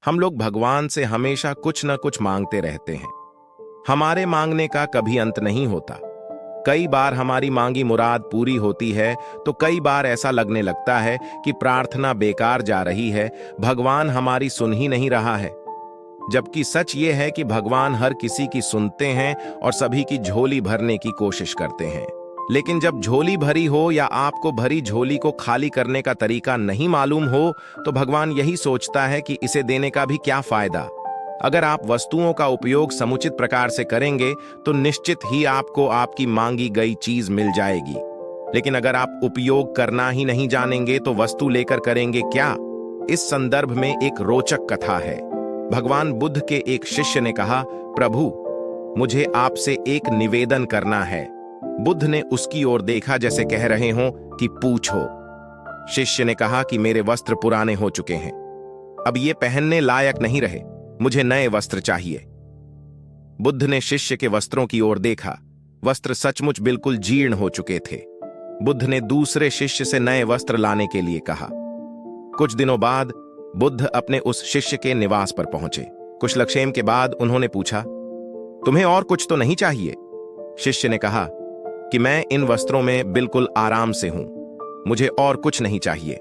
हम लोग भगवान से हमेशा कुछ न कुछ मांगते रहते हैं। हमारे मांगने का कभी अंत नहीं होता। कई बार हमारी मांगी मुराद पूरी होती है तो कई बार ऐसा लगने लगता है कि प्रार्थना बेकार जा रही है, भगवान हमारी सुन ही नहीं रहा है। जबकि सच ये है कि भगवान हर किसी की सुनते हैं और सभी की झोली भरने की कोशिश करते हैं। लेकिन जब झोली भरी हो या आपको भरी झोली को खाली करने का तरीका नहीं मालूम हो, तो भगवान यही सोचता है कि इसे देने का भी क्या फायदा। अगर आप वस्तुओं का उपयोग समुचित प्रकार से करेंगे तो निश्चित ही आपको आपकी मांगी गई चीज मिल जाएगी। लेकिन अगर आप उपयोग करना ही नहीं जानेंगे तो वस्तु लेकर करेंगे क्या। इस संदर्भ में एक रोचक कथा है। भगवान बुद्ध के एक शिष्य ने कहा, प्रभु, मुझे आपसे एक निवेदन करना है। बुद्ध ने उसकी ओर देखा जैसे कह रहे हों कि पूछो। शिष्य ने कहा कि मेरे वस्त्र पुराने हो चुके हैं, अब ये पहनने लायक नहीं रहे, मुझे नए वस्त्र चाहिए। बुद्ध ने शिष्य के वस्त्रों की ओर देखा। वस्त्र सचमुच बिल्कुल जीर्ण हो चुके थे। बुद्ध ने दूसरे शिष्य से नए वस्त्र लाने के लिए कहा। कुछ दिनों बाद बुद्ध अपने उस शिष्य के निवास पर पहुंचे। कुशलक्षेम के बाद उन्होंने पूछा, तुम्हें और कुछ तो नहीं चाहिए? शिष्य ने कहा कि मैं इन वस्त्रों में बिल्कुल आराम से हूं, मुझे और कुछ नहीं चाहिए।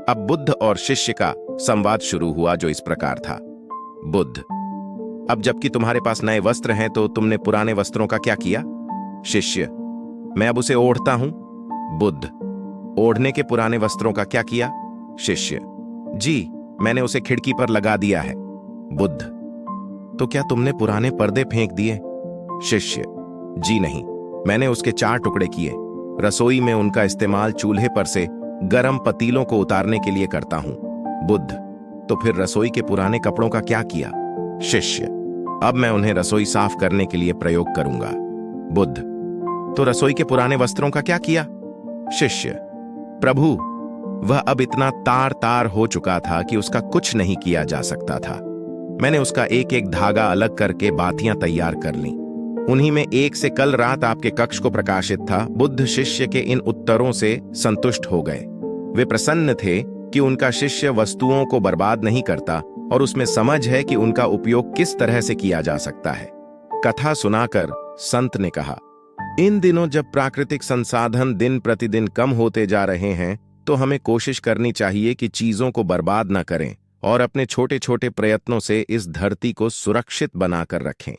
अब बुद्ध और शिष्य का संवाद शुरू हुआ जो इस प्रकार था। बुद्ध, अब जबकि तुम्हारे पास नए वस्त्र हैं तो तुमने पुराने वस्त्रों का क्या किया? शिष्य, मैं अब उसे ओढ़ता हूं। बुद्ध, ओढ़ने के पुराने वस्त्रों का क्या किया? शिष्य, जी, मैंने उसे खिड़की पर लगा दिया है। बुद्ध, तो क्या तुमने पुराने पर्दे फेंक दिए? शिष्य, जी नहीं, मैंने उसके 4 टुकड़े किए। रसोई में उनका इस्तेमाल चूल्हे पर से गर्म पतीलों को उतारने के लिए करता हूं। बुद्ध, तो फिर रसोई के पुराने कपड़ों का क्या किया? शिष्य, अब मैं उन्हें रसोई साफ करने के लिए प्रयोग करूंगा। बुद्ध, तो रसोई के पुराने वस्त्रों का क्या किया? शिष्य, प्रभु, वह अब इतना तार तार हो चुका था कि उसका कुछ नहीं किया जा सकता था। मैंने उसका एक एक धागा अलग करके बातियां तैयार कर लीं। उन्हीं में एक से कल रात आपके कक्ष को प्रकाशित था। बुद्ध शिष्य के इन उत्तरों से संतुष्ट हो गए। वे प्रसन्न थे कि उनका शिष्य वस्तुओं को बर्बाद नहीं करता और उसमें समझ है कि उनका उपयोग किस तरह से किया जा सकता है। कथा सुनाकर संत ने कहा, इन दिनों जब प्राकृतिक संसाधन दिन प्रतिदिन कम होते जा रहे हैं तो हमें कोशिश करनी चाहिए कि चीजों को बर्बाद न करें और अपने छोटे छोटे प्रयत्नों से इस धरती को सुरक्षित बनाकर रखें।